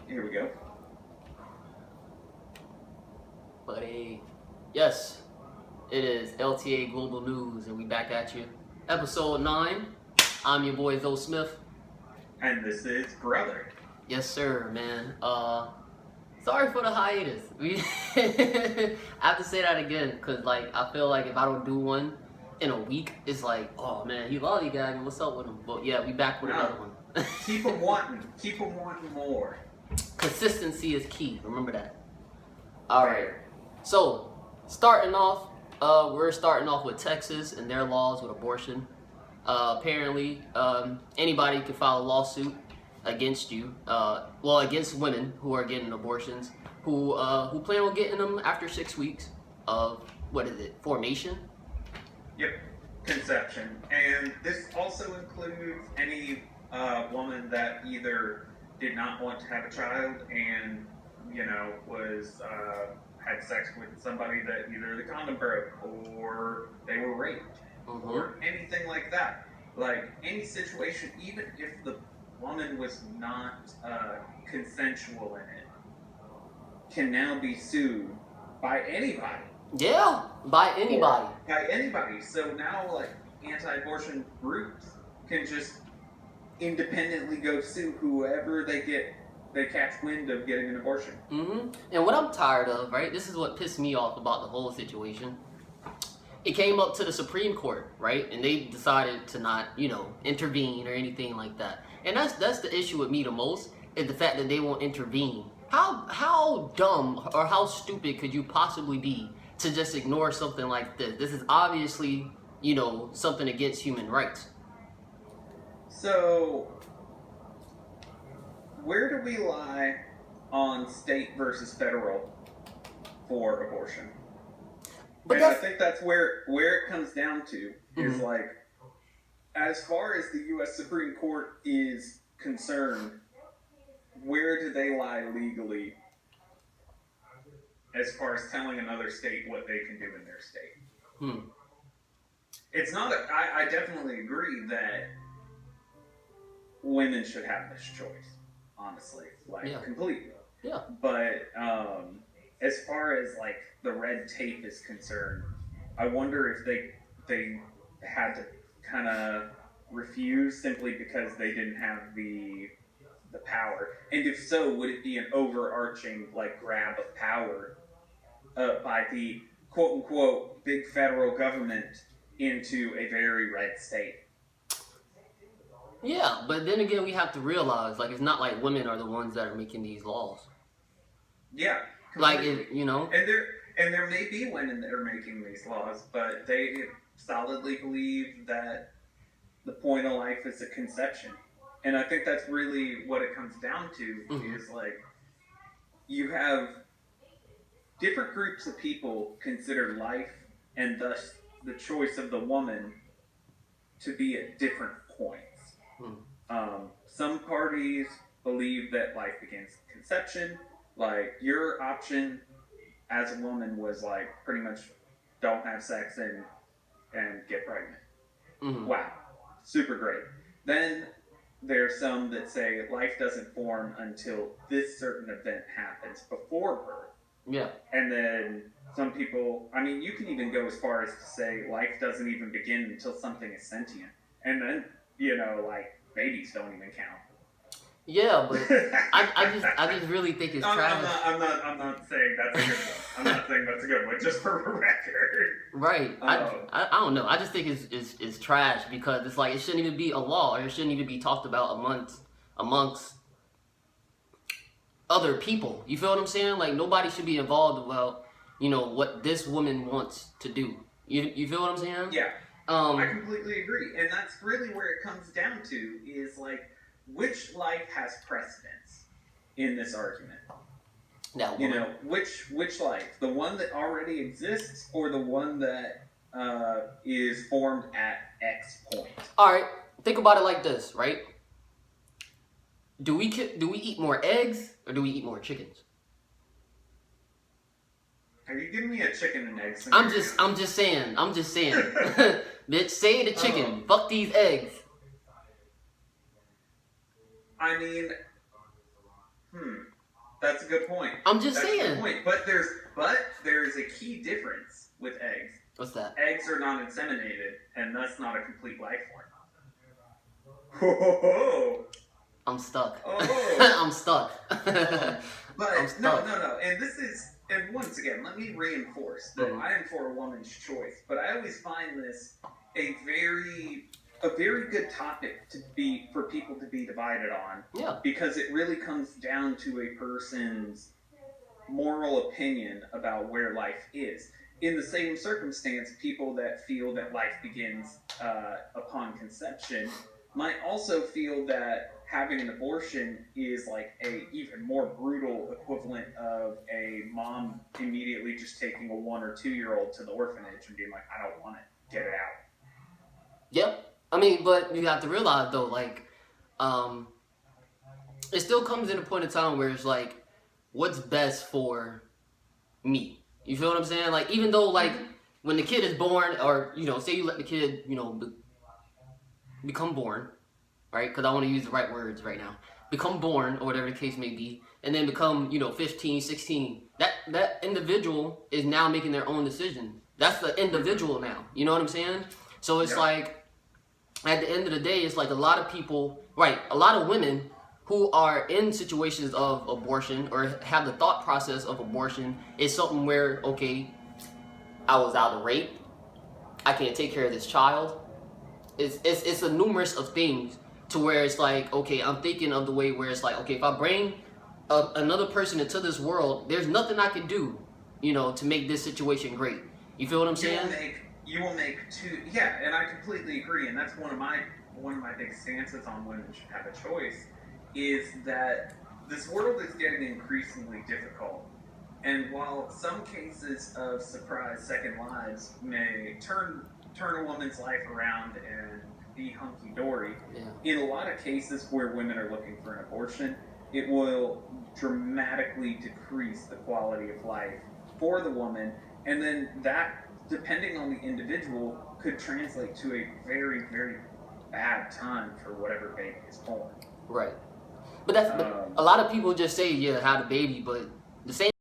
Here we go. Buddy. Yes, it is LTA Global News, and we back at you. Episode 9. I'm your boy CuZo Smif. And this is Brother. Yes, sir, man. Sorry for the hiatus. I have to say that again, because, like, I feel like if I don't do one in a week, it's like, oh, man, he lollygagging. What's up with him? But, yeah, we back with another one. Keep them wanting. Keep them wanting more. Consistency is key. Remember that. All right. So, starting off, we're starting off with Texas and their laws with abortion. Apparently, anybody can file a lawsuit against you, against women who are getting abortions, who plan on getting them after 6 weeks of, formation? Yep, conception. And this also includes any woman that either did not want to have a child and, was had sex with somebody that either the condom broke or they were raped or anything like that. Like any situation, even if the woman was not consensual in it, can now be sued by anybody. Yeah, by anybody. By anybody. So now, like, anti-abortion groups can just independently go sue whoever they catch wind of getting an abortion. And what I'm tired of, right? This is what pissed me off about the whole situation. It came up to the Supreme Court, right? And they decided to not, intervene or anything like that. And that's the issue with me the most, is the fact that they won't intervene. How dumb or how stupid could you possibly be to just ignore something like this? This is obviously, something against human rights. So, where do we lie on state versus federal for abortion? But I think that's where it comes down to, is like, as far as the U.S. Supreme Court is concerned, where do they lie legally as far as telling another state what they can do in their state? It's not I definitely agree that women should have this choice, honestly, completely. Yeah. But as far as like the red tape is concerned, I wonder if they had to kind of refuse simply because they didn't have the power, and if so, would it be an overarching like grab of power by the quote unquote big federal government into a very red state? Yeah, but then again, we have to realize, like, it's not like women are the ones that are making these laws. Yeah, completely. And there may be women that are making these laws, but they solidly believe that the point of life is a conception. And I think that's really what it comes down to, is like, you have different groups of people consider life and thus the choice of the woman to be at different points. Some parties believe that life begins at conception. Like, your option as a woman was like pretty much don't have sex and get pregnant. Wow, super great. Then there's some that say life doesn't form until this certain event happens before birth. Yeah. And then some people, I mean, you can even go as far as to say life doesn't even begin until something is sentient. And then, like, babies don't even count. Yeah, but I just really think it's trash. I'm not saying that's a good one. I'm not saying that's a good one, just for the record. Right. I don't know. I just think it's trash, because it's like it shouldn't even be a law, or it shouldn't even be talked about amongst other people. You feel what I'm saying? Like, nobody should be involved about, what this woman wants to do. You feel what I'm saying? Yeah. I completely agree. And that's really where it comes down to, is like, which life has precedence in this argument? That one. Which life? The one that already exists, or the one that is formed at X point? All right, think about it like this, right? Do we eat more eggs, or do we eat more chickens? Are you giving me a chicken and egg scenario? I'm just saying. Bitch, say the chicken. Fuck these eggs. I mean, That's a good point. I'm just That's a good saying. point. But there's a key difference with eggs. What's that? Eggs are not inseminated, and thus not a complete life form. Ho ho ho! I'm stuck. Oh. I'm stuck. But I'm stuck. no. And once again, let me reinforce that I am for a woman's choice. But I always find this a very good topic for people to be divided on. Yeah. Because it really comes down to a person's moral opinion about where life is. In the same circumstance, people that feel that life begins upon conception might also feel that having an abortion is like a even more brutal equivalent of a mom immediately just taking a 1 or 2-year-old to the orphanage and being like, I don't want it, get it out. Yep. I mean, but you have to realize though, like, it still comes in a point in time where it's like, what's best for me? You feel what I'm saying? Like, even though, like, when the kid is born, or, you know, say you let the kid, you know, become born, right? Because I want to use the right words right now. Become born, or whatever the case may be, and then become, you know, 15, 16. That individual is now making their own decision. That's the individual now. You know what I'm saying? So it's like, at the end of the day, it's like a lot of people, right, a lot of women who are in situations of abortion or have the thought process of abortion is something where, okay, I was out of rape, I can't take care of this child. It's a numerous of things to where it's like, okay, I'm thinking of the way where it's like, okay, if I bring another person into this world, there's nothing I can do, you know, to make this situation great. You feel what I'm saying? You will make two, yeah, and I completely agree, and that's one of my big stances on women should have a choice, is that this world is getting increasingly difficult. And while some cases of surprise second lives may turn a woman's life around and be hunky-dory, in a lot of cases where women are looking for an abortion, it will dramatically decrease the quality of life for the woman, and then that, depending on the individual, could translate to a very, very bad time for whatever baby is born. Right. But that's a lot of people just say, yeah, have a baby, but the same